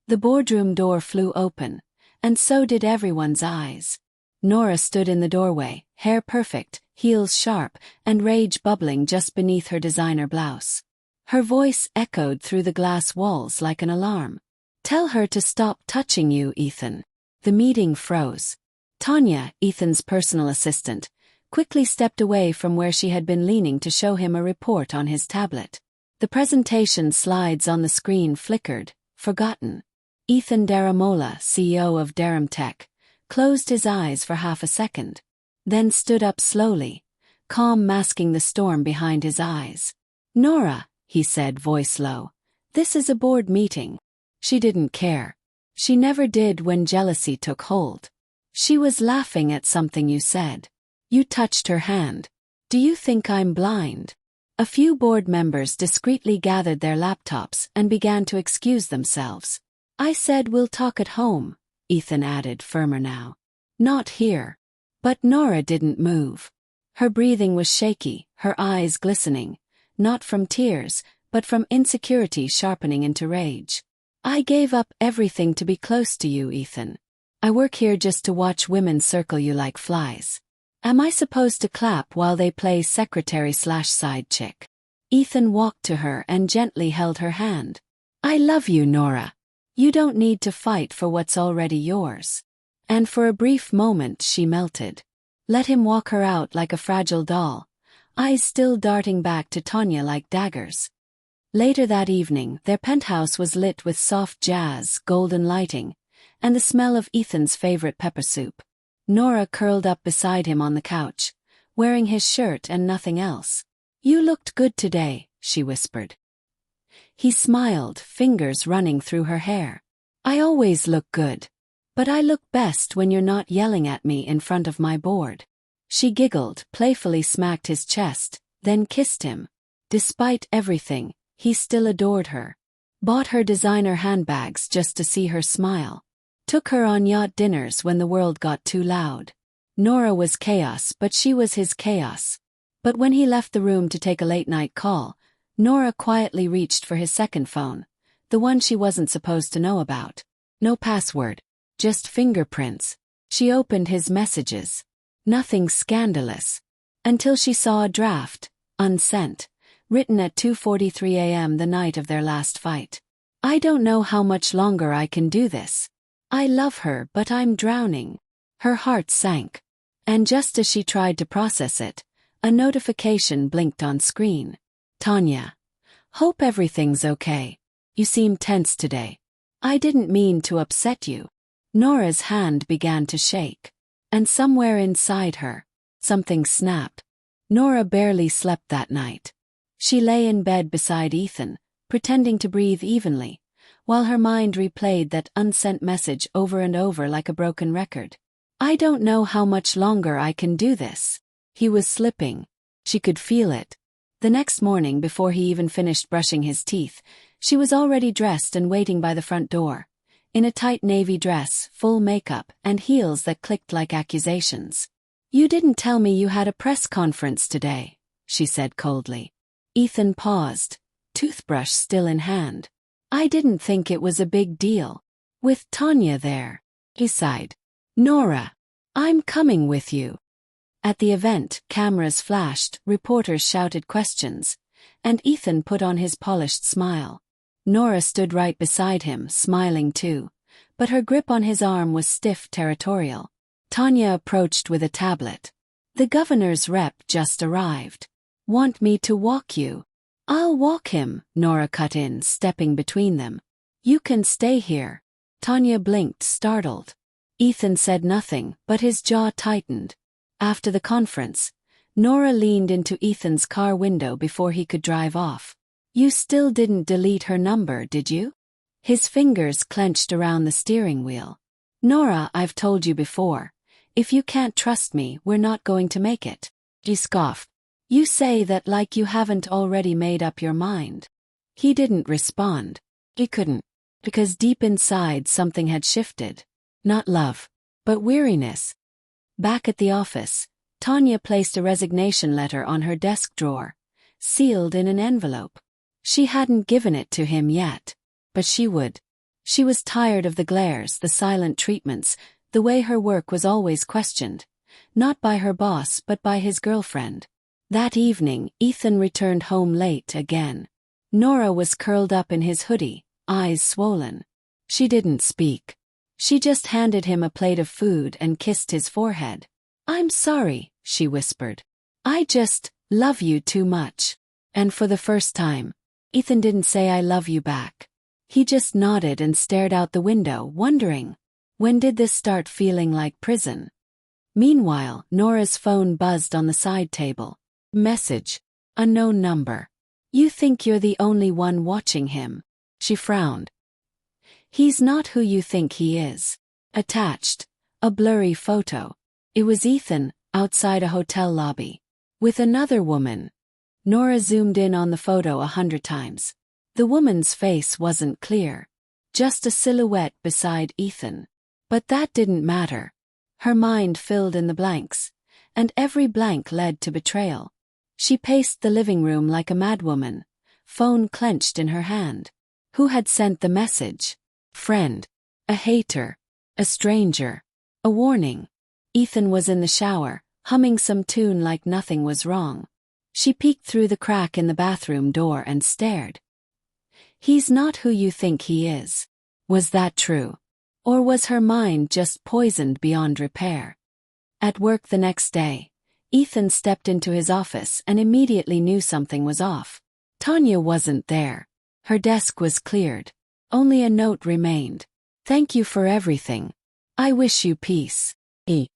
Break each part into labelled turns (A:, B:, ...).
A: The boardroom door flew open, and so did everyone's eyes. Nora stood in the doorway, hair perfect, heels sharp, and rage bubbling just beneath her designer blouse. Her voice echoed through the glass walls like an alarm. "Tell her to stop touching you, Ethan." The meeting froze. Tanya, Ethan's personal assistant, quickly stepped away from where she had been leaning to show him a report on his tablet. The presentation slides on the screen flickered, forgotten. Ethan Daramola, CEO of Daram Tech, closed his eyes for half a second, then stood up slowly, calm masking the storm behind his eyes. "Nora," he said, voice low, "this is a board meeting." She didn't care. She never did when jealousy took hold. She was laughing at something you said. You touched her hand. "Do you think I'm blind?" A few board members discreetly gathered their laptops and began to excuse themselves. "I said we'll talk at home," Ethan added, firmer now. "Not here." But Nora didn't move. Her breathing was shaky, her eyes glistening, not from tears, but from insecurity sharpening into rage. "I gave up everything to be close to you, Ethan. I work here just to watch women circle you like flies. Am I supposed to clap while they play secretary/side chick?" Ethan walked to her and gently held her hand. "I love you, Nora. You don't need to fight for what's already yours." And for a brief moment she melted. Let him walk her out like a fragile doll, eyes still darting back to Tanya like daggers. Later that evening, their penthouse was lit with soft jazz, golden lighting, and the smell of Ethan's favorite pepper soup. Nora curled up beside him on the couch, wearing his shirt and nothing else. "You looked good today," she whispered. He smiled, fingers running through her hair. "I always look good. But I look best when you're not yelling at me in front of my board." She giggled, playfully smacked his chest, then kissed him. Despite everything, he still adored her. Bought her designer handbags just to see her smile. Took her on yacht dinners when the world got too loud. Nora was chaos, but she was his chaos. But when he left the room to take a late-night call, Nora quietly reached for his second phone, the one she wasn't supposed to know about. No password, just fingerprints. She opened his messages. Nothing scandalous. Until she saw a draft, unsent, written at 2:43 a.m. the night of their last fight. "I don't know how much longer I can do this. I love her, but I'm drowning." Her heart sank. And just as she tried to process it, a notification blinked on screen. "Tanya. Hope everything's okay. You seem tense today. I didn't mean to upset you." Nora's hand began to shake. And somewhere inside her, something snapped. Nora barely slept that night. She lay in bed beside Ethan, pretending to breathe evenly, while her mind replayed that unsent message over and over like a broken record. "I don't know how much longer I can do this." He was slipping. She could feel it. The next morning, before he even finished brushing his teeth, she was already dressed and waiting by the front door, in a tight navy dress, full makeup, and heels that clicked like accusations. "You didn't tell me you had a press conference today," she said coldly. Ethan paused, toothbrush still in hand. "I didn't think it was a big deal. With Tanya there." He sighed. "Nora, I'm coming with you." At the event, cameras flashed, reporters shouted questions, and Ethan put on his polished smile. Nora stood right beside him, smiling too, but her grip on his arm was stiff, territorial. Tanya approached with a tablet. "The governor's rep just arrived. Want me to walk you?" "I'll walk him," Nora cut in, stepping between them. "You can stay here." Tanya blinked, startled. Ethan said nothing, but his jaw tightened. After the conference, Nora leaned into Ethan's car window before he could drive off. "You still didn't delete her number, did you?" His fingers clenched around the steering wheel. "Nora, I've told you before. If you can't trust me, we're not going to make it." He scoffed. "You say that like you haven't already made up your mind." He didn't respond. He couldn't. Because deep inside something had shifted. Not love, but weariness. Back at the office, Tanya placed a resignation letter on her desk drawer, sealed in an envelope. She hadn't given it to him yet, but she would. She was tired of the glares, the silent treatments, the way her work was always questioned. Not by her boss but by his girlfriend. That evening, Ethan returned home late again. Nora was curled up in his hoodie, eyes swollen. She didn't speak. She just handed him a plate of food and kissed his forehead. "I'm sorry," she whispered. "I just love you too much." And for the first time, Ethan didn't say "I love you" back. He just nodded and stared out the window, wondering, when did this start feeling like prison? Meanwhile, Nora's phone buzzed on the side table. Message. Unknown number. "You think you're the only one watching him." She frowned. "He's not who you think he is." Attached. A blurry photo. It was Ethan, outside a hotel lobby. With another woman. Nora zoomed in on the photo 100 times. The woman's face wasn't clear. Just a silhouette beside Ethan. But that didn't matter. Her mind filled in the blanks. And every blank led to betrayal. She paced the living room like a madwoman, phone clenched in her hand. Who had sent the message? Friend. A hater. A stranger. A warning. Ethan was in the shower, humming some tune like nothing was wrong. She peeked through the crack in the bathroom door and stared. "He's not who you think he is." Was that true? Or was her mind just poisoned beyond repair? At work the next day, Ethan stepped into his office and immediately knew something was off. Tanya wasn't there. Her desk was cleared. Only a note remained. "Thank you for everything. I wish you peace. E."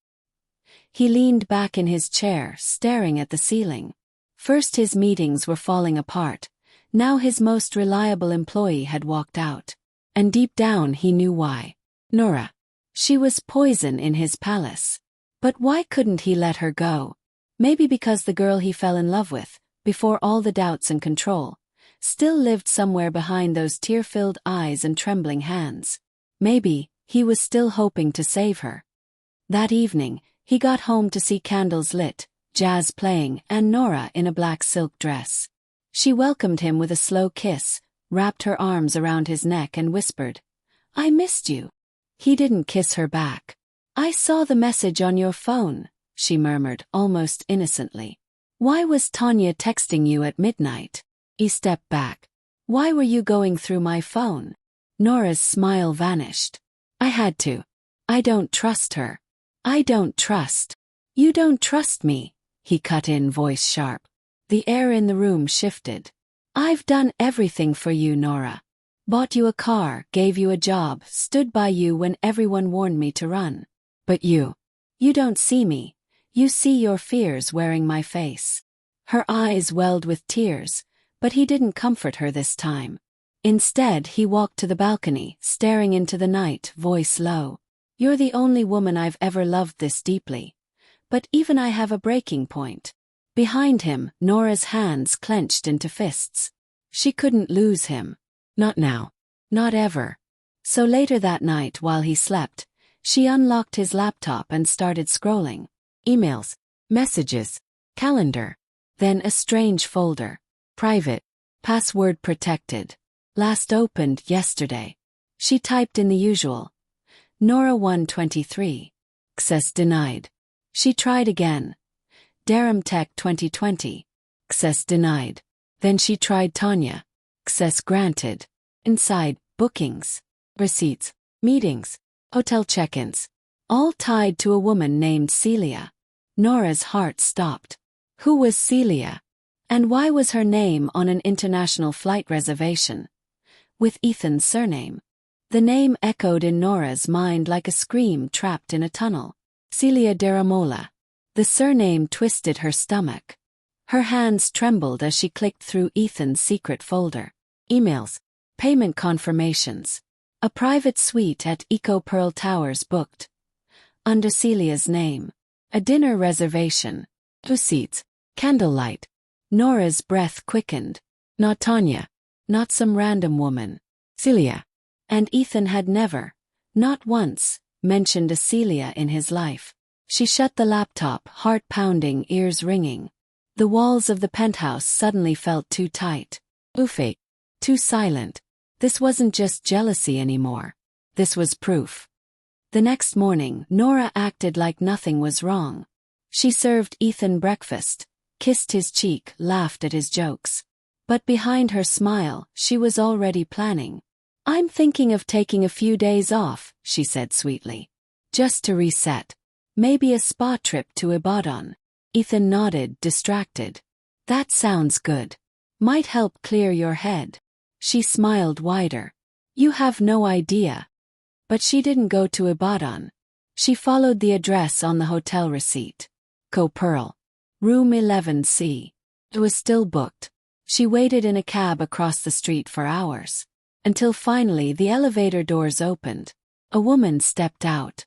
A: He leaned back in his chair, staring at the ceiling. First his meetings were falling apart. Now his most reliable employee had walked out. And deep down he knew why. Nora. She was poison in his palace. But why couldn't he let her go? Maybe because the girl he fell in love with, before all the doubts and control, still lived somewhere behind those tear-filled eyes and trembling hands. Maybe he was still hoping to save her. That evening, he got home to see candles lit, jazz playing, and Nora in a black silk dress. She welcomed him with a slow kiss, wrapped her arms around his neck and whispered, "I missed you." He didn't kiss her back. "I saw the message on your phone," she murmured, almost innocently. "Why was Tanya texting you at midnight?" He stepped back. "Why were you going through my phone?" Nora's smile vanished. "I had to. I don't trust her." "I don't trust." "You don't trust me," he cut in, voice sharp. The air in the room shifted. "I've done everything for you, Nora. Bought you a car, gave you a job, stood by you when everyone warned me to run. But you don't see me. You see your fears wearing my face." Her eyes welled with tears, but he didn't comfort her this time. Instead, he walked to the balcony, staring into the night, voice low. "You're the only woman I've ever loved this deeply. But even I have a breaking point." Behind him, Nora's hands clenched into fists. She couldn't lose him. Not now. Not ever. So later that night, while he slept, she unlocked his laptop and started scrolling. Emails, messages, calendar. Then a strange folder. Private. Password protected. Last opened yesterday. She typed in the usual. Nora 123. Access denied. She tried again. Durham Tech 2020. Access denied. Then she tried Tanya. Access granted. Inside, bookings, receipts, meetings, hotel check-ins. All tied to a woman named Celia. Nora's heart stopped. Who was Celia? And why was her name on an international flight reservation? With Ethan's surname. The name echoed in Nora's mind like a scream trapped in a tunnel. Celia Deramola. The surname twisted her stomach. Her hands trembled as she clicked through Ethan's secret folder. Emails. Payment confirmations. A private suite at Eco Pearl Towers booked. Under Celia's name. A dinner reservation. Receipts. Candlelight. Nora's breath quickened. Not Tanya. Not some random woman. Celia. And Ethan had never, not once, mentioned a Celia in his life. She shut the laptop, heart pounding, ears ringing. The walls of the penthouse suddenly felt too tight. Too silent. This wasn't just jealousy anymore. This was proof. The next morning, Nora acted like nothing was wrong. She served Ethan breakfast, kissed his cheek, laughed at his jokes. But behind her smile, she was already planning. "I'm thinking of taking a few days off," she said sweetly. "Just to reset. Maybe a spa trip to Ibadan." Ethan nodded, distracted. "That sounds good. Might help clear your head." She smiled wider. "You have no idea." But she didn't go to Ibadan. She followed the address on the hotel receipt. Pearl. Room 11C. It was still booked. She waited in a cab across the street for hours. Until finally the elevator doors opened. A woman stepped out.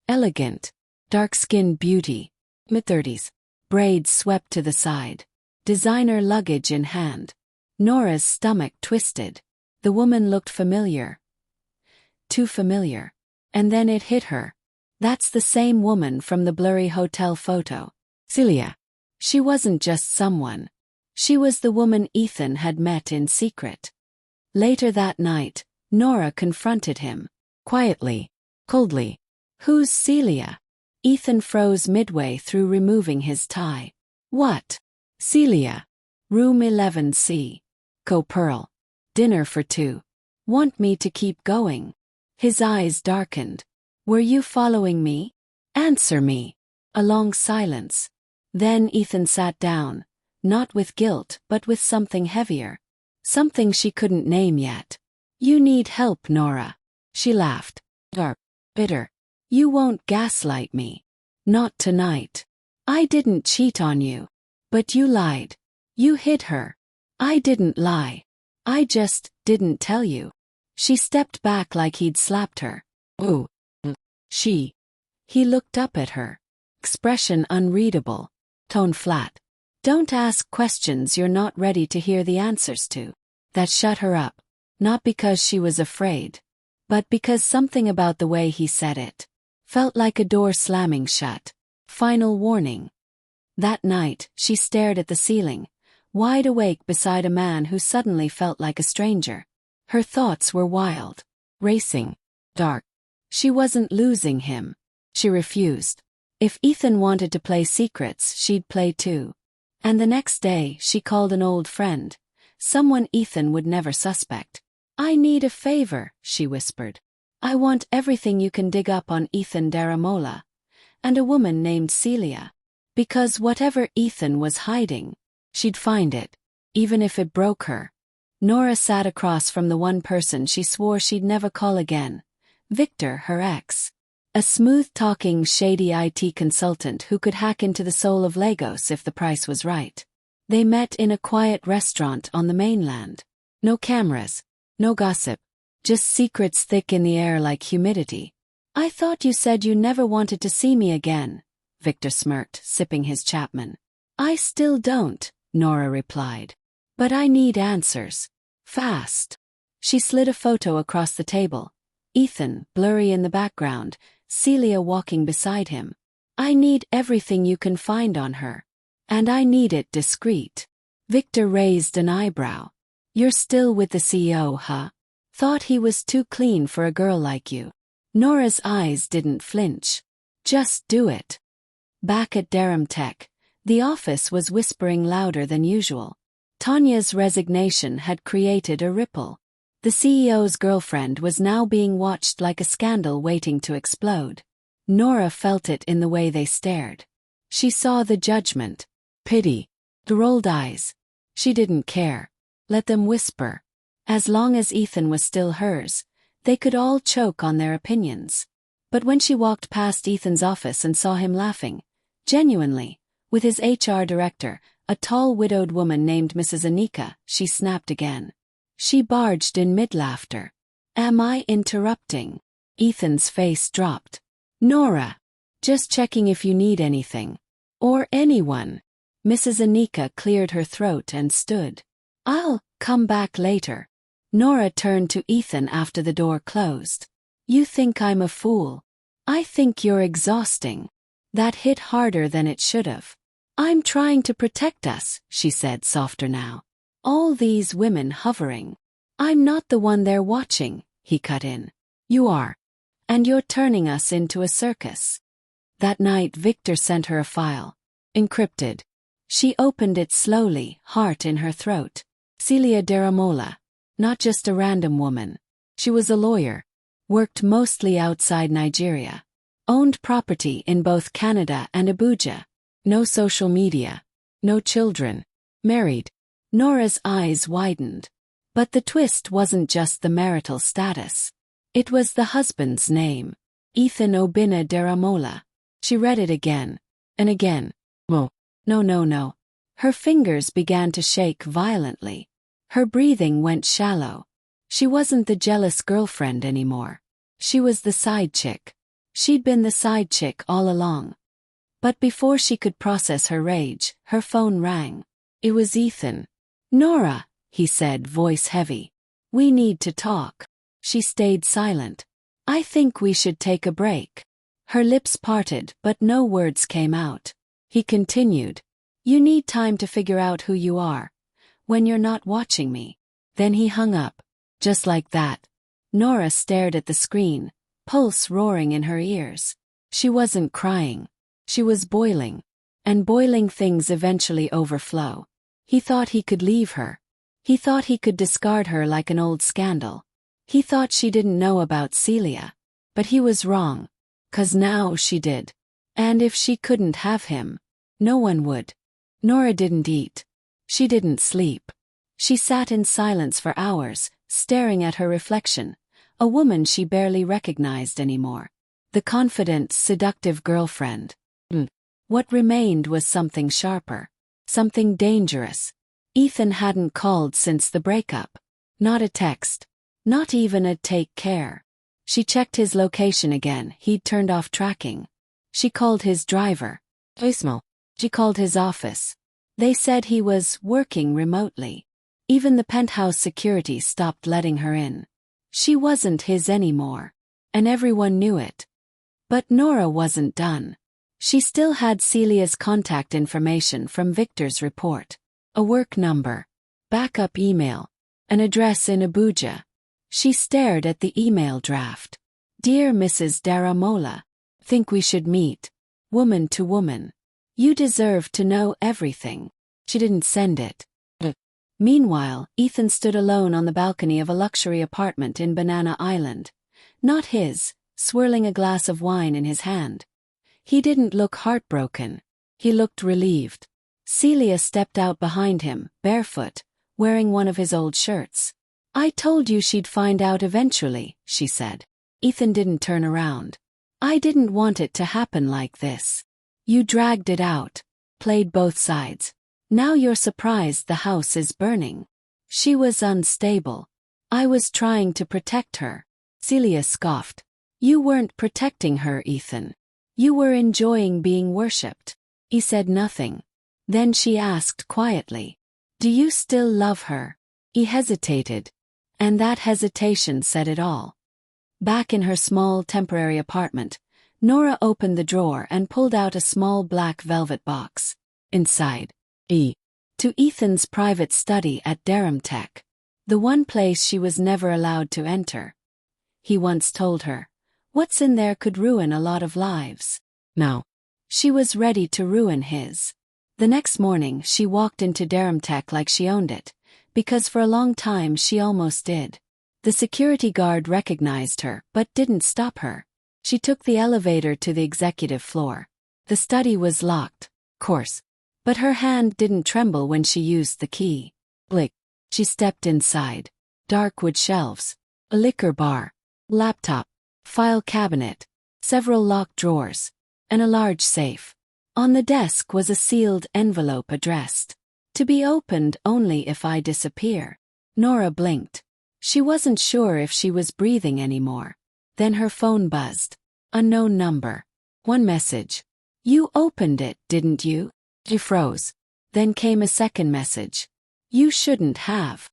A: Elegant. Dark-skinned beauty. Mid-30s. Braids swept to the side. Designer luggage in hand. Nora's stomach twisted. The woman looked familiar. Too familiar. And then it hit her. That's the same woman from the blurry hotel photo. Celia. She wasn't just someone. She was the woman Ethan had met in secret. Later that night, Nora confronted him. Quietly. Coldly. "Who's Celia?" Ethan froze midway through removing his tie. "What?" "Celia. Room 11C. Pearl. Dinner for two. Want me to keep going?" His eyes darkened. "Were you following me? Answer me." A long silence. Then Ethan sat down, not with guilt but with something heavier. Something she couldn't name yet. "You need help, Nora." She laughed. Dark. Bitter. "You won't gaslight me. Not tonight. I didn't cheat on you. But you lied. You hid her." "I didn't lie. I just didn't tell you." She stepped back like he'd slapped her. "Ooh." She. He looked up at her. Expression unreadable. Tone flat. "Don't ask questions you're not ready to hear the answers to." That shut her up. Not because she was afraid. But because something about the way he said it felt like a door slamming shut. Final warning. That night, she stared at the ceiling, wide awake beside a man who suddenly felt like a stranger. Her thoughts were wild. Racing. Dark. She wasn't losing him. She refused. If Ethan wanted to play secrets, she'd play too. And the next day, she called an old friend. Someone Ethan would never suspect. "I need a favor," she whispered. "I want everything you can dig up on Ethan Daramola. And a woman named Celia. Because whatever Ethan was hiding, she'd find it. Even if it broke her." Nora sat across from the one person she swore she'd never call again. Victor, her ex. A smooth-talking, shady IT consultant who could hack into the soul of Lagos if the price was right. They met in a quiet restaurant on the mainland. No cameras. No gossip. Just secrets thick in the air like humidity. "I thought you said you never wanted to see me again," Victor smirked, sipping his Chapman. "I still don't," Nora replied. "But I need answers. Fast." She slid a photo across the table. Ethan, blurry in the background, Celia walking beside him. "I need everything you can find on her. And I need it discreet." Victor raised an eyebrow. "You're still with the CEO, huh? Thought he was too clean for a girl like you." Nora's eyes didn't flinch. "Just do it." Back at Durham Tech, the office was whispering louder than usual. Tanya's resignation had created a ripple. The CEO's girlfriend was now being watched like a scandal waiting to explode. Nora felt it in the way they stared. She saw the judgment. Pity. The rolled eyes. She didn't care. Let them whisper. As long as Ethan was still hers, they could all choke on their opinions. But when she walked past Ethan's office and saw him laughing, genuinely, with his HR director, a tall widowed woman named Mrs. Anika, she snapped again. She barged in mid-laughter. "Am I interrupting?" Ethan's face dropped. "Nora. Just checking if you need anything. Or anyone." Mrs. Anika cleared her throat and stood. "I'll come back later." Nora turned to Ethan after the door closed. "You think I'm a fool. I think you're exhausting." That hit harder than it should have. "I'm trying to protect us," she said softer now. "All these women hovering. I'm not the one they're watching, he cut in. You are. And you're turning us into a circus. That night Victor sent her a file. Encrypted. She opened it slowly, heart in her throat. Celia Daramola. Not just a random woman. She was a lawyer. Worked mostly outside Nigeria. Owned property in both Canada and Abuja. No social media. No children. Married. Nora's eyes widened. But the twist wasn't just the marital status. It was the husband's name. Ethan Obinna Daramola. She read it again. And again. No. No. Her fingers began to shake violently. Her breathing went shallow. She wasn't the jealous girlfriend anymore. She was the side chick. She'd been the side chick all along. But before she could process her rage, her phone rang. It was Ethan. Nora, he said, voice heavy. We need to talk. She stayed silent. I think we should take a break. Her lips parted, but no words came out. He continued. You need time to figure out who you are. When you're not watching me. Then he hung up. Just like that. Nora stared at the screen, pulse roaring in her ears. She wasn't crying. She was boiling. And boiling things eventually overflow. He thought he could leave her. He thought he could discard her like an old scandal. He thought she didn't know about Celia. But he was wrong. 'Cause now she did. And if she couldn't have him, no one would. Nora didn't eat. She didn't sleep. She sat in silence for hours, staring at her reflection, a woman she barely recognized anymore. The confident, seductive girlfriend. What remained was something sharper. Something dangerous. Ethan hadn't called since the breakup. Not a text. Not even a take care. She checked his location again. He'd turned off tracking. She called his driver. Voicemail. She called his office. They said he was working remotely. Even the penthouse security stopped letting her in. She wasn't his anymore. And everyone knew it. But Nora wasn't done. She still had Celia's contact information from Victor's report. A work number. Backup email. An address in Abuja. She stared at the email draft. Dear Mrs. Daramola. Think we should meet. Woman to woman. You deserve to know everything. She didn't send it. Meanwhile, Ethan stood alone on the balcony of a luxury apartment in Banana Island. Not his, swirling a glass of wine in his hand. He didn't look heartbroken. He looked relieved. Celia stepped out behind him, barefoot, wearing one of his old shirts. I told you she'd find out eventually, she said. Ethan didn't turn around. I didn't want it to happen like this. You dragged it out. Played both sides. Now you're surprised the house is burning. She was unstable. I was trying to protect her. Celia scoffed. You weren't protecting her, Ethan. You were enjoying being worshipped. He said nothing. Then she asked quietly. Do you still love her? He hesitated. And that hesitation said it all. Back in her small temporary apartment, Nora opened the drawer and pulled out a small black velvet box. Inside. To Ethan's private study at Durham Tech. The one place she was never allowed to enter. He once told her. What's in there could ruin a lot of lives. No. She was ready to ruin his. The next morning she walked into Durham Tech like she owned it, because for a long time she almost did. The security guard recognized her but didn't stop her. She took the elevator to the executive floor. The study was locked, of course, but her hand didn't tremble when she used the key. Blick. She stepped inside. Dark wood shelves. A liquor bar. Laptop. File cabinet. Several locked drawers. And a large safe. On the desk was a sealed envelope addressed. To be opened only if I disappear. Nora blinked. She wasn't sure if she was breathing anymore. Then her phone buzzed. Unknown number. One message. You opened it, didn't you? She froze. Then came a second message. You shouldn't have.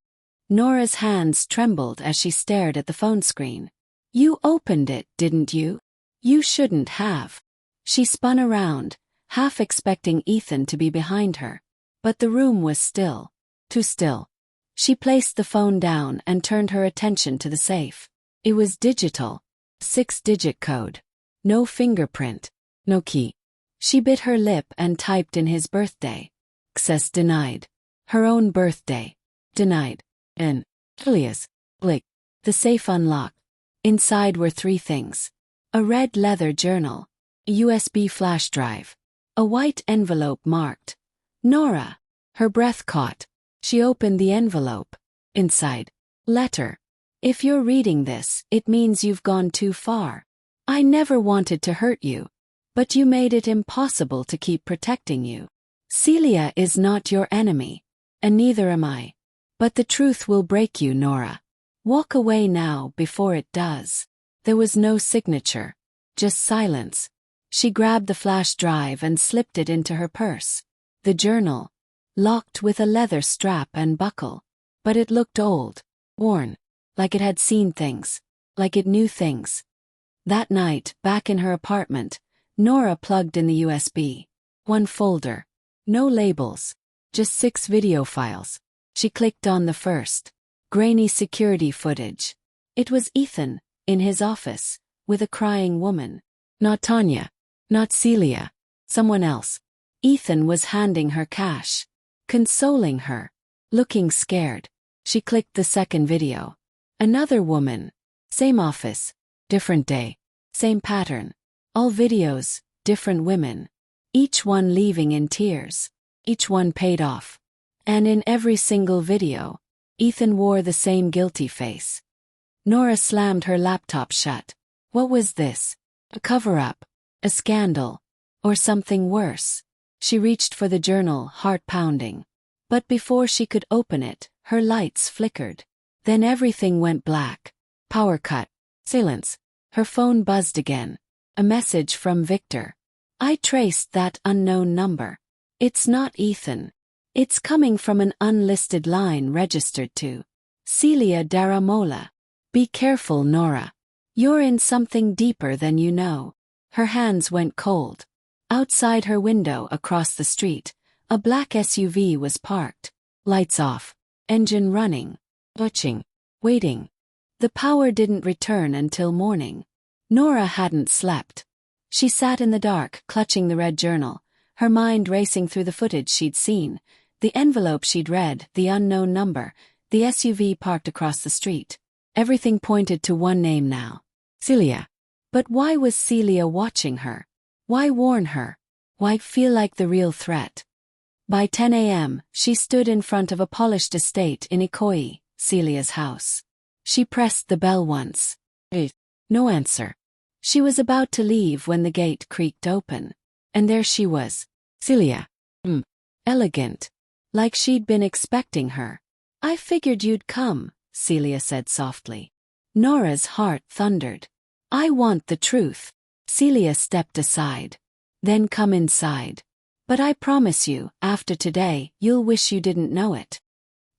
A: Nora's hands trembled as she stared at the phone screen. You opened it, didn't you? You shouldn't have. She spun around, half expecting Ethan to be behind her. But the room was still. Too still. She placed the phone down and turned her attention to the safe. It was digital. 6-digit code. No fingerprint. No key. She bit her lip and typed in his birthday. Access denied. Her own birthday. Denied. And alias. Blick. The safe unlocked. Inside were 3 things. A red leather journal. A USB flash drive. A white envelope marked Nora. Her breath caught. She opened the envelope. Inside. Letter. If you're reading this, it means you've gone too far. I never wanted to hurt you. But you made it impossible to keep protecting you. Celia is not your enemy. And neither am I. But the truth will break you, Nora. Walk away now before it does. There was no signature. Just silence. She grabbed the flash drive and slipped it into her purse. The journal. Locked with a leather strap and buckle. But it looked old. Worn. Like it had seen things. Like it knew things. That night, back in her apartment, Nora plugged in the USB. 1 folder. No labels. Just 6 video files. She clicked on the first. Grainy security footage. It was Ethan, in his office, with a crying woman. Not Tanya. Not Celia. Someone else. Ethan was handing her cash. Consoling her. Looking scared. She clicked the second video. Another woman. Same office. Different day. Same pattern. All videos, different women. Each one leaving in tears. Each one paid off. And in every single video, Ethan wore the same guilty face. Nora slammed her laptop shut. What was this? A cover-up? A scandal? Or something worse? She reached for the journal, heart pounding. But before she could open it, her lights flickered. Then everything went black. Power cut. Silence. Her phone buzzed again. A message from Victor. I traced that unknown number. It's not Ethan. It's coming from an unlisted line registered to Celia Daramola. Be careful, Nora. You're in something deeper than you know. Her hands went cold. Outside her window across the street, a black SUV was parked. Lights off. Engine running. Watching. Waiting. The power didn't return until morning. Nora hadn't slept. She sat in the dark, clutching the red journal, her mind racing through the footage she'd seen, the envelope she'd read, the unknown number, the SUV parked across the street. Everything pointed to one name now. Celia. But why was Celia watching her? Why warn her? Why feel like the real threat? By 10 a.m., she stood in front of a polished estate in Ikoyi, Celia's house. She pressed the bell once. No answer. She was about to leave when the gate creaked open. And there she was. Celia. Elegant. Like she'd been expecting her. I figured you'd come, Celia said softly. Nora's heart thundered. I want the truth. Celia stepped aside. Then come inside. But I promise you, after today, you'll wish you didn't know it.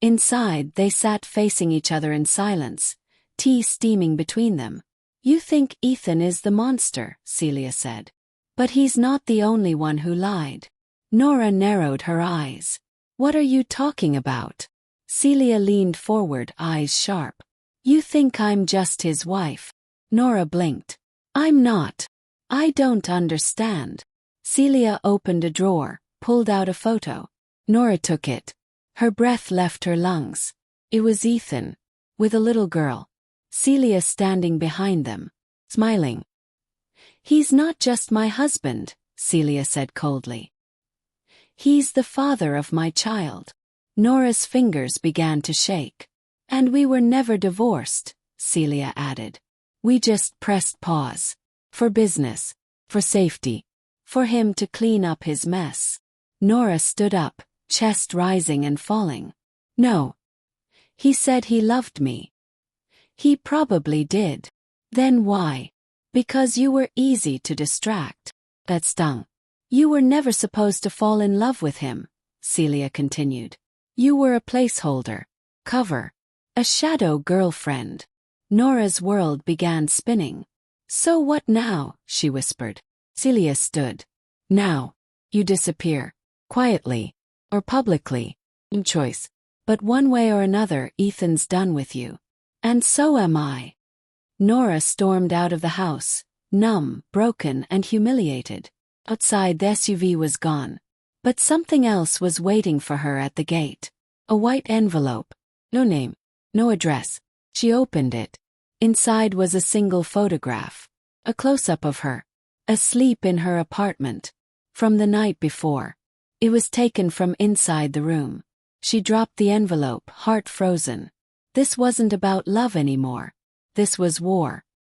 A: Inside, they sat facing each other in silence, tea steaming between them. You think Ethan is the monster, Celia said. But he's not the only one who lied. Nora narrowed her eyes. What are you talking about? Celia leaned forward, eyes sharp. You think I'm just his wife? Nora blinked. I'm not. I don't understand. Celia opened a drawer, pulled out a photo. Nora took it. Her breath left her lungs. It was Ethan, with a little girl. Celia standing behind them, smiling. He's not just my husband, Celia said coldly. He's the father of my child. Nora's fingers began to shake. And we were never divorced, Celia added. We just pressed pause. For business. For safety. For him to clean up his mess. Nora stood up, chest rising and falling. No. He said he loved me. He probably did. Then why? Because you were easy to distract. That stung. You were never supposed to fall in love with him, Celia continued. You were a placeholder. Cover. A shadow girlfriend. Nora's world began spinning. So what now? She whispered. Celia stood. Now. You disappear. Quietly. Or publicly. Choice. But one way or another, Ethan's done with you. And so am I. Nora stormed out of the house, numb, broken, and humiliated. Outside, the SUV was gone. But something else was waiting for her at the gate. A white envelope. No name. No address. She opened it. Inside was a single photograph. A close-up of her. Asleep in her apartment. From the night before. It was taken from inside the room. She dropped the envelope, heart frozen. This wasn't about love anymore. This was war.